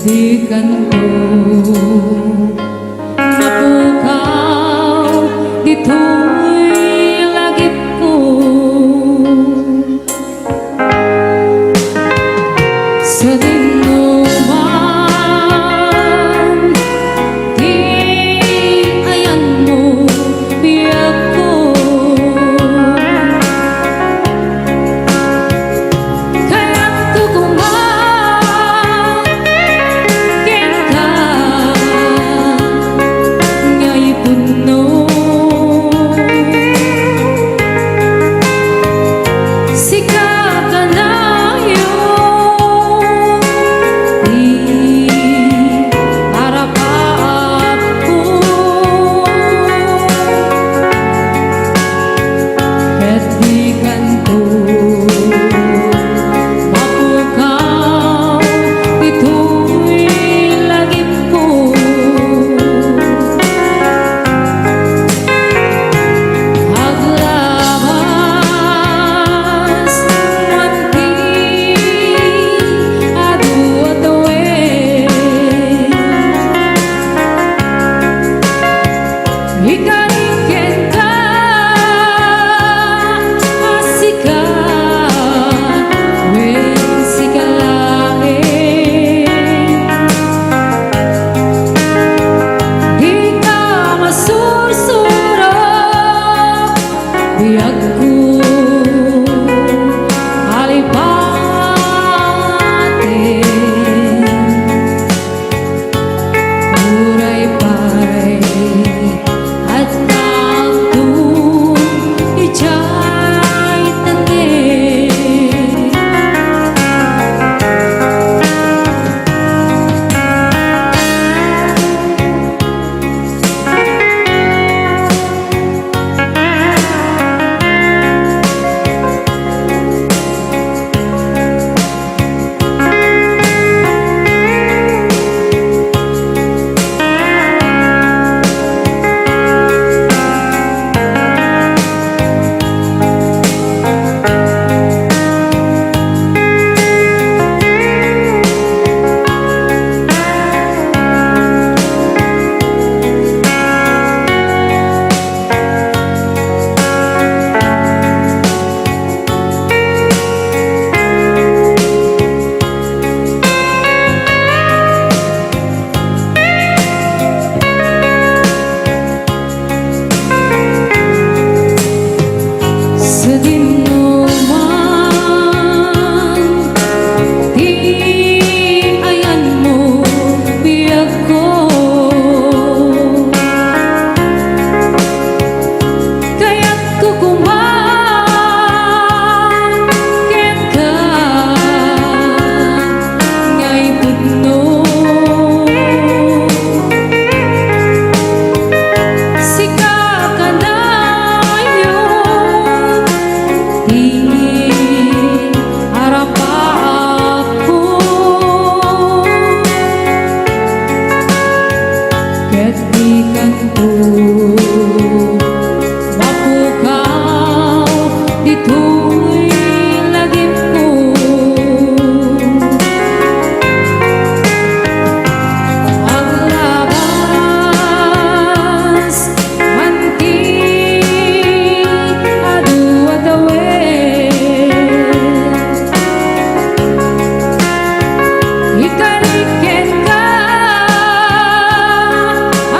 Di kanto napukaw dito'y lagip ko sa dinuman. Di ayan mo biyak ko, kaya't kukumaw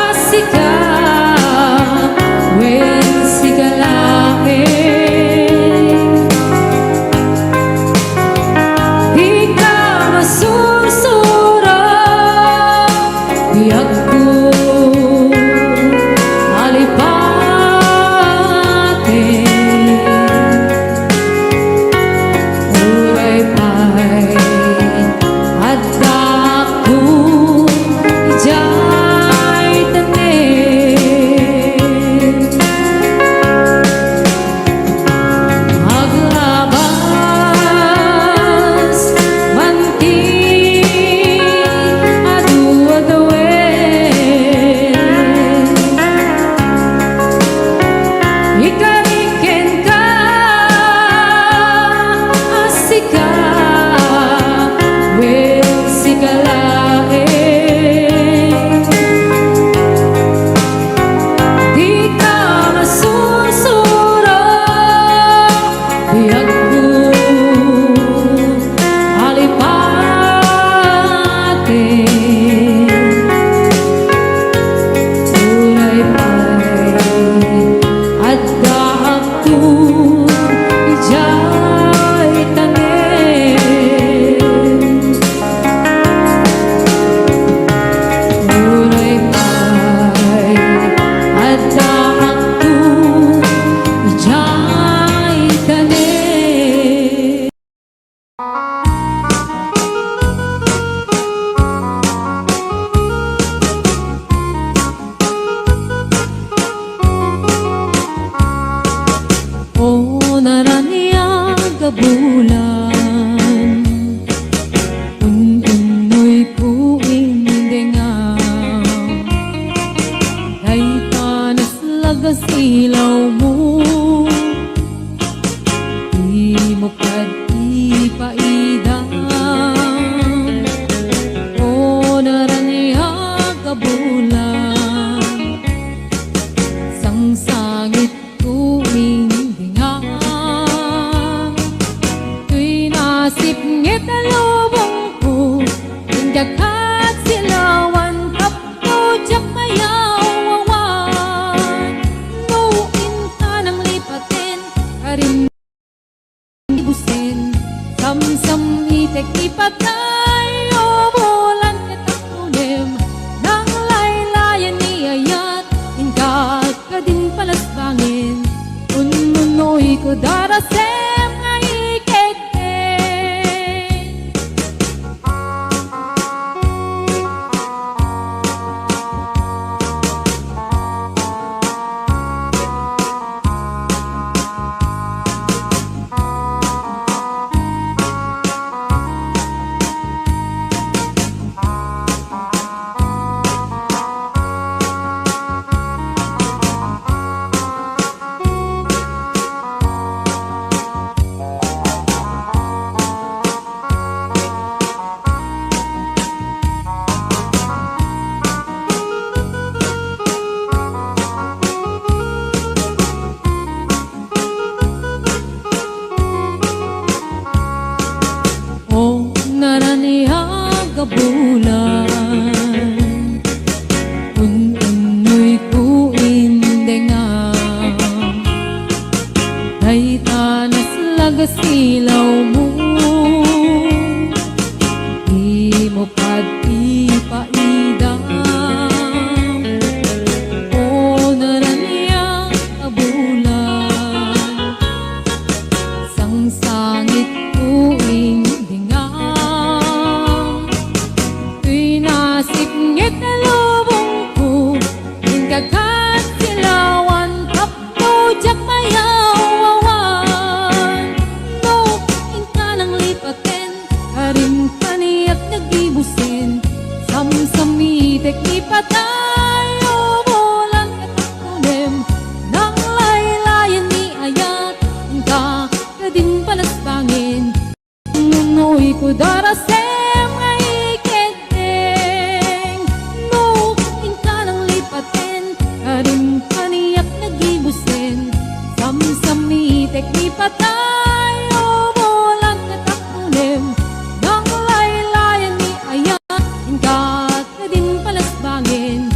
Asika silawan kapto jak mayawawan nuin ka ng lipatin karim ibusin samsam itek ipatay bulan katakulim nang laylayan ni ayat ingkat ka din palasbangin unmunoy ko darasem nga ikete. O naraniag bulan unoy ko indengam day tanas lagasilaw mo di mo pati paidam o naraniag bulan sang sangit ko Pinasingit na lubong ko Ingkagat silawan kapto jak mayawawan No, inka ng lipatin Karim kaniyak nagibusin Samsamitek ipatay bulan katakulim Nang laylayan ni ayat Ingka ka din palasbangin Nunoy ko darasem nga iketeng No, inka ng lipatin Karim kaniyak nagibusin Samsamitek ipatay bulan katakulim Nang laylayan ni ayat Ingka ka din palasbangin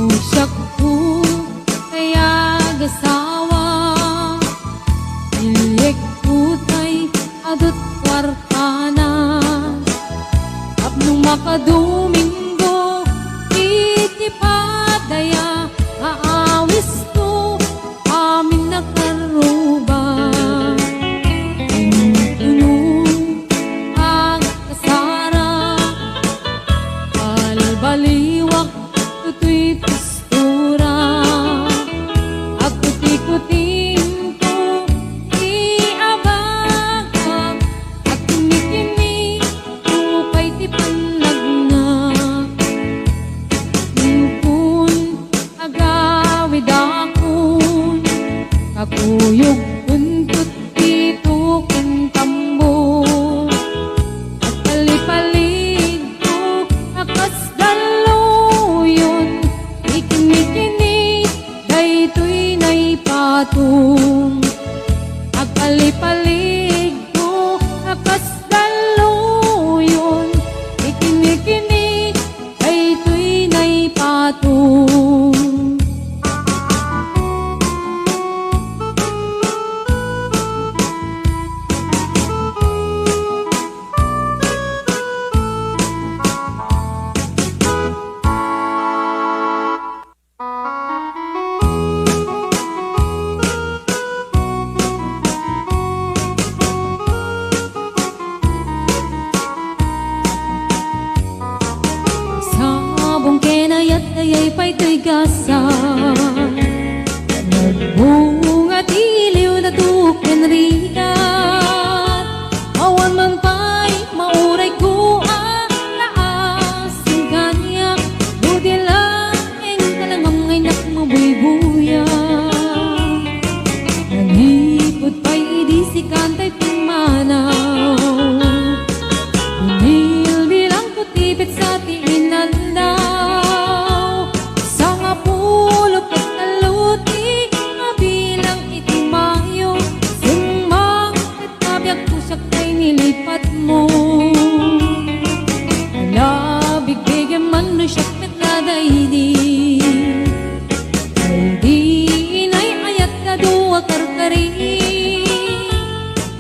Usak ko kaya gasawa, ilik ko tay adot kwartana. Tapnong makadomingo iti padaya, aawis ko amin nakaruba. Tunong agkasara, balbaliwak tutoy pistura. Akuti-kutin ko iabagak, at kumikini upay ti panlagna. Ningkun agawid akon, kakuyog kuntut dito kintambo. At palipalig ko akas daluyon, ikini-kini daytoy nay patung. Agpalipalig ko akas daluyon, ikini-kini daytoy nay patung. Sabong kenayat dayay pa'y to'y gasa, nagbunga tiliw na tuken rigat. Awan man pa'y mauray ko alaasin kanya, budi lang kalangang ngay nakmabuybuya. Nanipod pa'y idisikan ta'y pimanaw, bilang ko tipit sa tiinandaw. Sa nga pulot at kaluti, mabilang itimayo, sumang at nabiyag ko siya kay nilipat mo. Alabig bigyan man no siya met na daydi, daydi inay ayat na duwa karkari.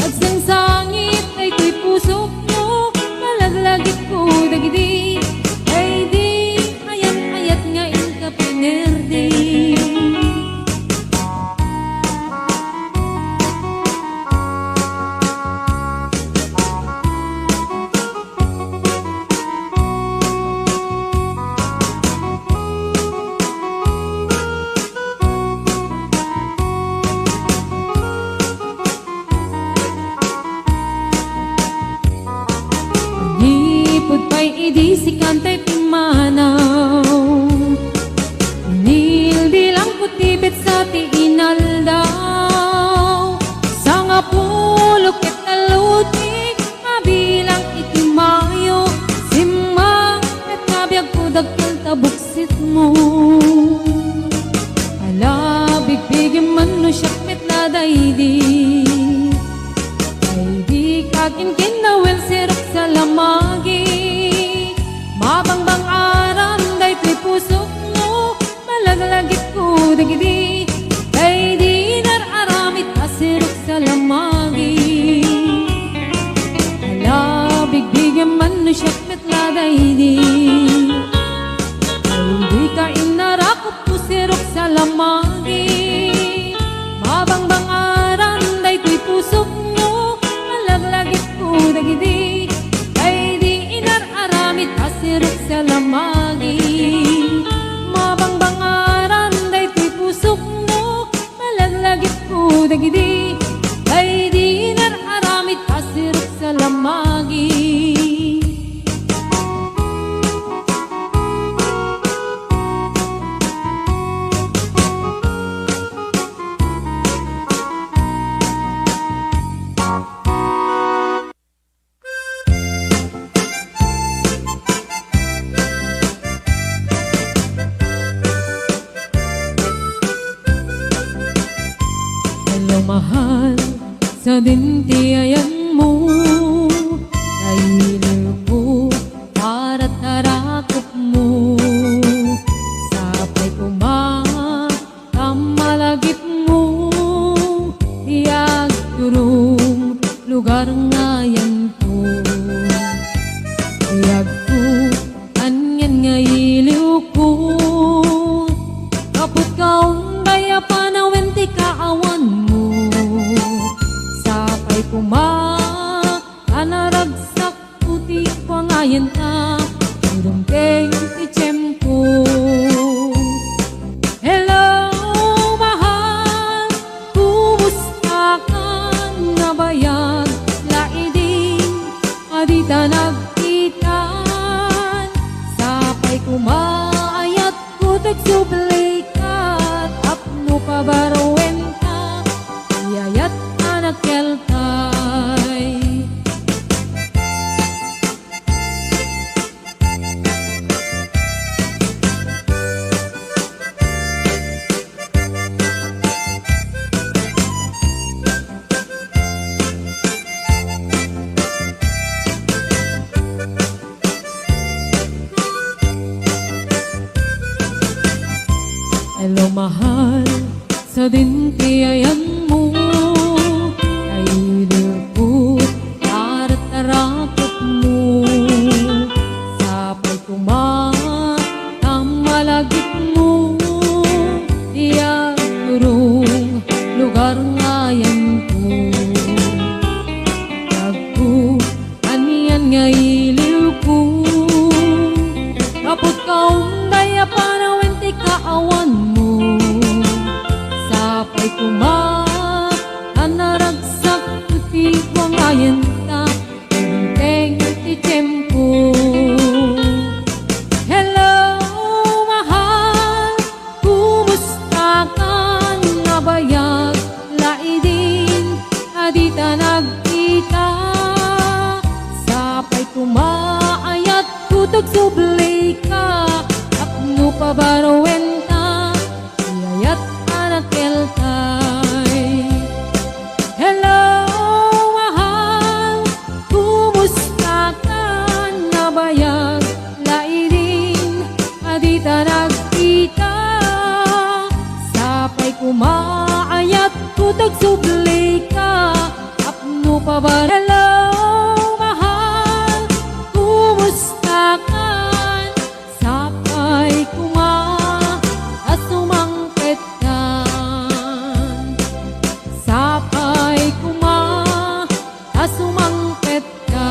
At sang sangit ay ko'y pusok mo, malaglagit ko dagidi. Daydi ayat-ayat nga inka pinerdi. Nipod pa'y idisikan ta'y pimanaw, nilbilang ko tibit sa tiinaldaw. Sa nga pulok at kaluti, mabilang itimayo, simang at nabiyag ko dagkal tabuksit mo. Alabig bigyan man no siyak met na daydi, daydi kakin kinawel sirok sa lamagi. Mabangbang aram daytoy pusok mo, malaglagit ko dagidi. Daydi nararamit asirok sa lamagi. Alabig bigyan man no siyak met na daydi, daydi ka inarakot ko sirok sa lamagi. Mabangbang aram daytoy pusok mo, malaglagit ko dagidi. Daydi inararamit asirok sa lamagi. Mabangbang aram daytoy pusok mo, malaglagit ko dagidi. Daydi inararamit asirok sa lamagi. Mahal sa dintiayan mo, kailiw ko para tarakot mo. Sapay ko Hello mahal, sa dintiyayan mo ay nilput at tarakot mo. Sapay kumamalagit mo, iyan turong lugar ngayon ko. Nagku, aniyan nga iliw ko, kapot kaong daya panawin ti kaawan mo. Sapay kumakanaragsak ti kwangayan ta, teng ti tiyempo. Hello mahal, kumusta ka? Nabayag laidin, adita nagkita. Sapay kumaayat kutag sublay ka, apno pabarowen ta, iyayat anak keltay. Hello mahal, kumusta ka? Nabayag laidin, adita nagkita. Sapay kumaayat kutag sublay ka, apno pabar. Hello mahal, kumusta ka? Sapay asumangpet ka. Sapay asumangpet ka.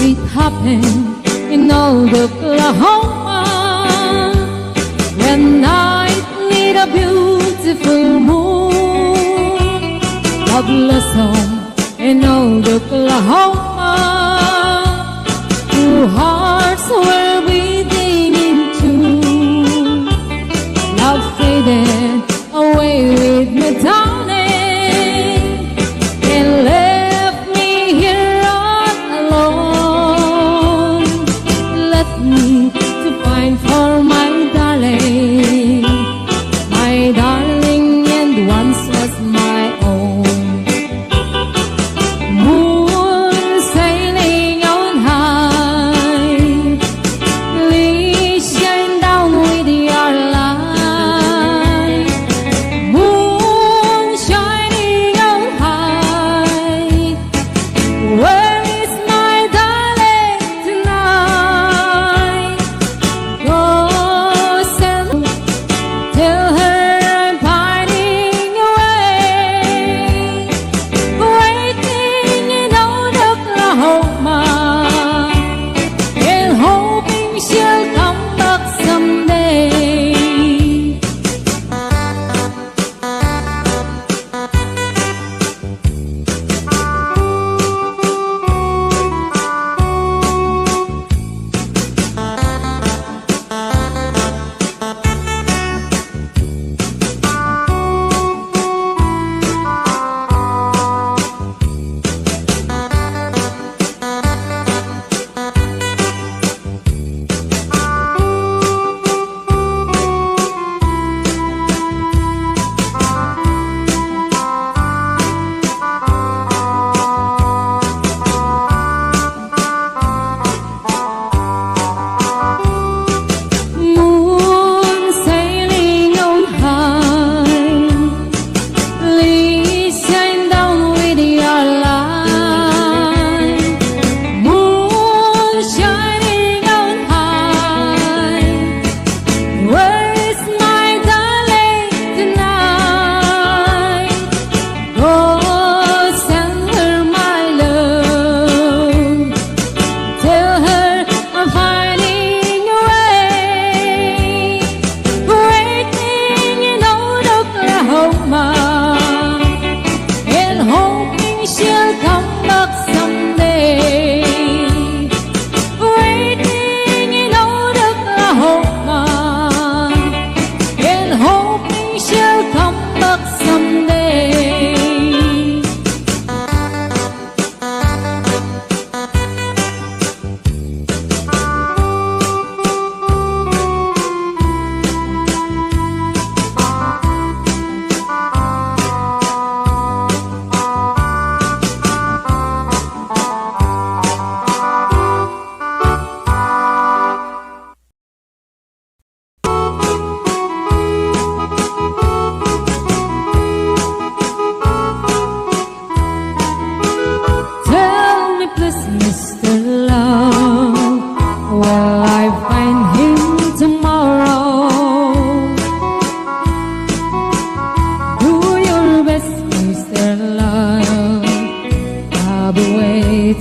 It happened in old Oklahoma, when night lit a beautiful moon. A blossom in old Oklahoma, two hearts were beating in tune. Love faded away with me, darling, and left me here all alone. Left me to find for my darling, and once was my own. Moon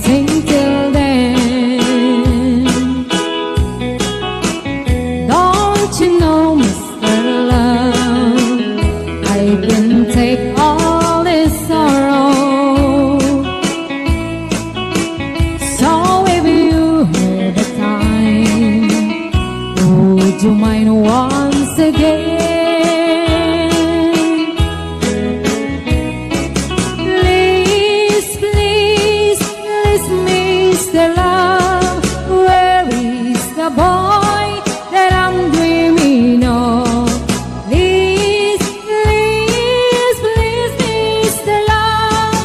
waiting till then. Don't you know, Mr. Love, I can take all this sorrow. So if you have the time, would you mind once again? Please, please, please, Mr. Love, where is the boy that I'm dreaming of? Please, please, please, Mr. Love,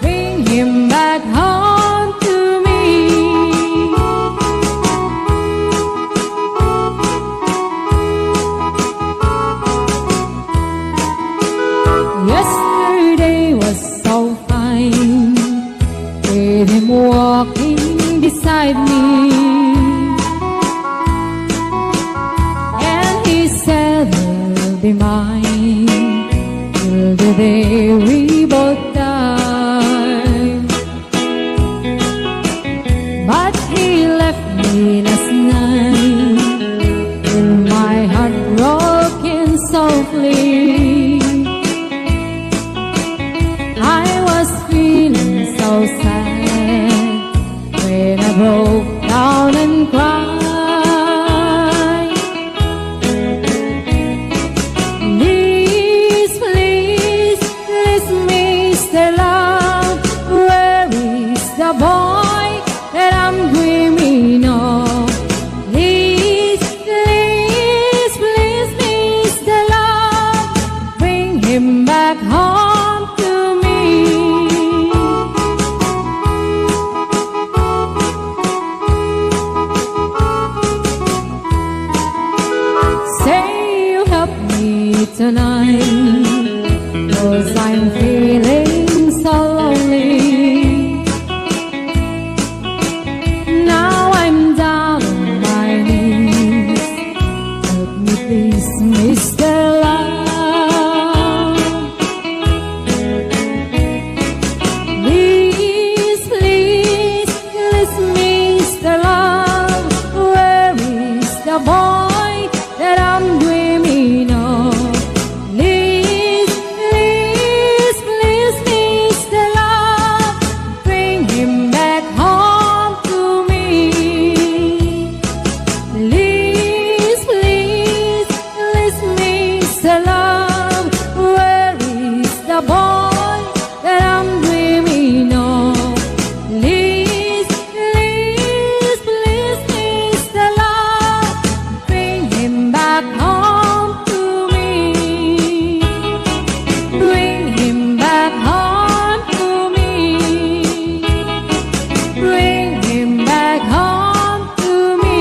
bring him back home to me. Yesterday was so fine, with him walking beside me, and he said he'll be mine till the day we both die. But he left me last night, with my heart broken softly. I was feeling so sad when I broke down and cried. Please, please, please, Mr. Love, where is the boy that I'm dreaming of? Please, please, please, Mr. Love, bring him back home to me. Say you help me tonight, 'cause I'm feeling so lonely. Now I'm down on my knees, help me please, Mr. Love. Please, please, please, Mr. Love, where is the boy that I'm dreaming of? Please, please, please, Mr. Love, bring him back home to me. Please, please, please, Mr. Love, where is the boy that I'm dreaming of? Please, please, please, Mr. Love, bring him back home to me. Bring him back home to me. Bring him back home to me.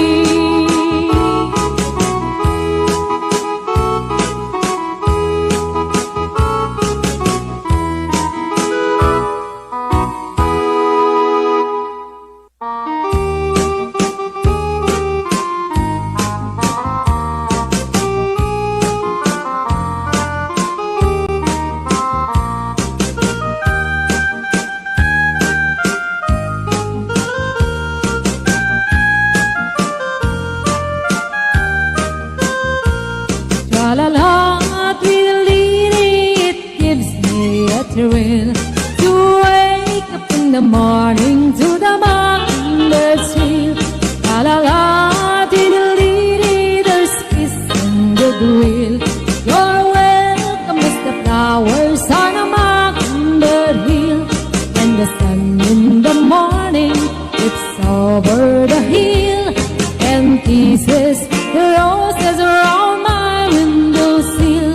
Tra-la-la, tweedledee, it gives me a thrill to wake up in the morning to the mockingbirds tree. La-la-la, tweedledee, there's peace and goodwill. You're welcome as the flowers on a mockingbird hill. And the sun in the morning dips over the hill and kisses the roses around my windowsill.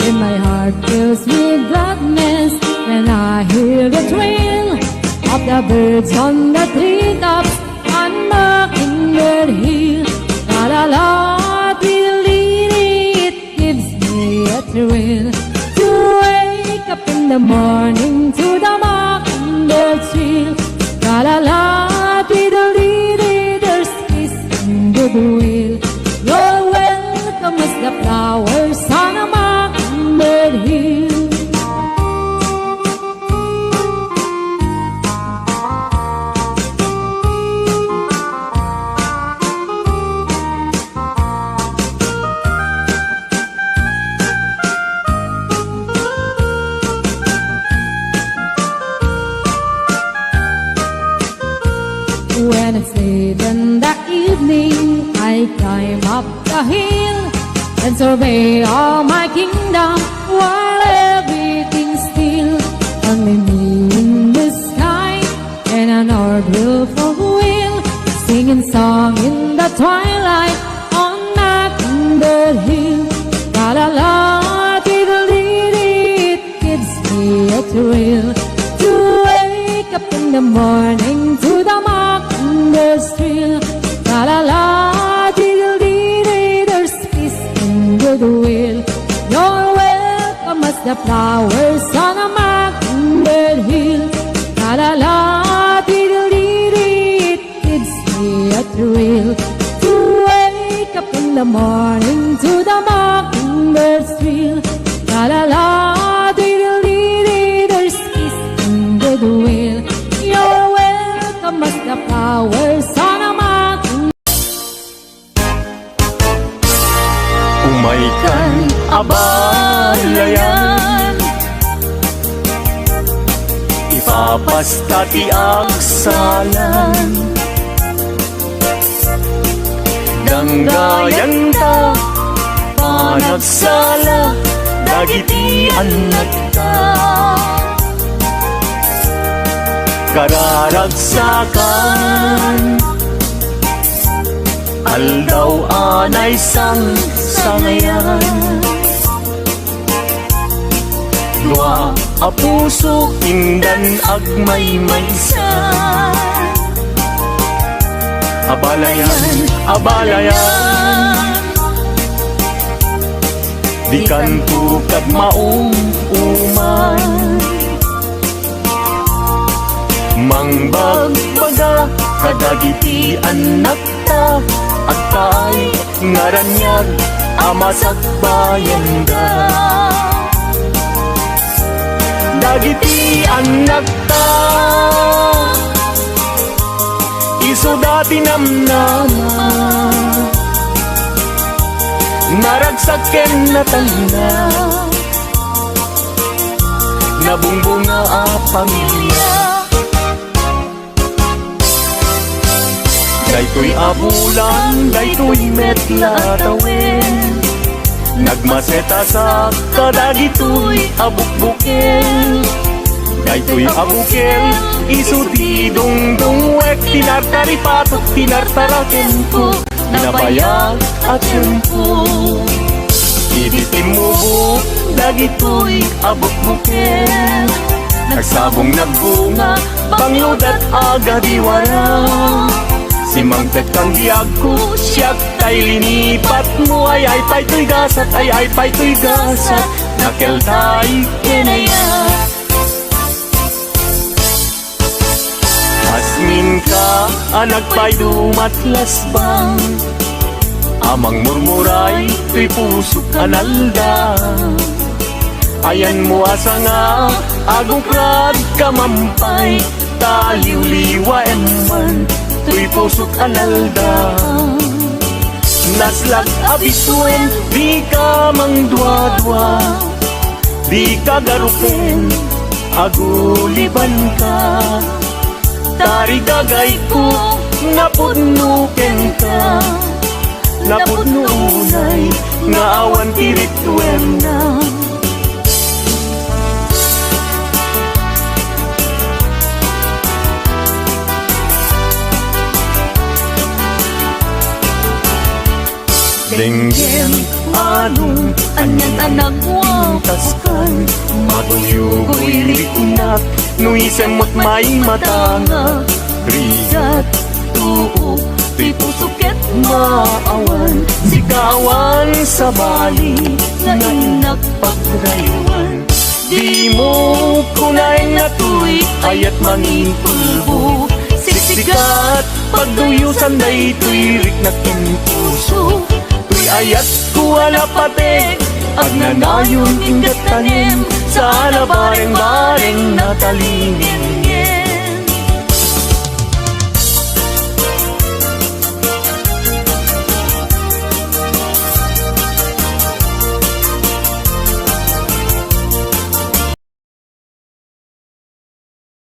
And my heart fills with gladness when I hear the trill of the birds on the treetops on Mockingbird Hill. La la la, tweedledee, it gives me a thrill to wake up in the morning to the mockingbird trill. La la la, tweedledee, there's peace and goodwill. You're welcome as the flowers on a mockingbird hill. when it's late in the evening, I climb up the hill and survey all my kingdom while everything's still. Only me in the sky and an orville wheel, singing song in the twilight on Mockingbird Hill. La la la, diddle dee, it gives me a thrill to wake up in the morning to the mockingbird's trill. La la la, diddle dee, there's peace and goodwill. You're welcome as the flowers on a mockingbird hill. La la la, diddle dee, it gives me a thrill to wake up in the morning to the mockingbird's trill. La la la, diddle dee, there's peace and goodwill. You're welcome as the flowers on a mockingbird. Umaikan abalayan, ipapastati ang salan. Danggayan ta, panagsala, dagitian nagta. Kararagsakan, aldaw anay sang sangayan. Dua a puso indan agmay maysa. Abalayan, abalayan, di kan tukad mauman. Mangbagbaga kadagiti anak ta, at taay ngaranyag amasak bayan da. Dagiti anak ta, iso dati namnama, naragsaken na tanda, nabungbunga a pamilya. Daytoy abulan, daytoy metla tawin, nagmaseta sa kadagitoy abukbuken. Daytoy abukel, iso di dungdungwek, tinartari patok, tinartaraken ko, nabayag at tiyempo. Ibitimubo, dagitoy abukbuken, nagsabong nagbunga, pangludat aga diwara. Si Mangtet kang diag ko, siyak kay linipat mo, ay pa'y gasat, ay pa'y gasat, nakeltay kinaya. Asmin ka, anak pa'y dumatlas bang, amang murmuray, tuy puso kanalda. Ayan mo asa nga, agokrad kamampay, taliw-liwa eman, tuy pusok analda. Naslag abisuen, di ka mangdwa-dwa, di ka garupen, aguliban ka. Tari gagay ko, napudnuken ka, napudnunay, nga awan tiritwem na. Denggen anong anyan anak wataskan, matuyugoy riknak, nuisemot may matanga. Rigat tuo, tuy pusuket maawan, sikawan sa bali, ngayon nagpagraywan. Di mo kunay nga tuy, ayat mangin pulbo, siksikat, pagduyusan day tuy riknak in puso. Ayat ko alapatek, agnanayon ingat tanim, sa alabareng-bareng natalingin.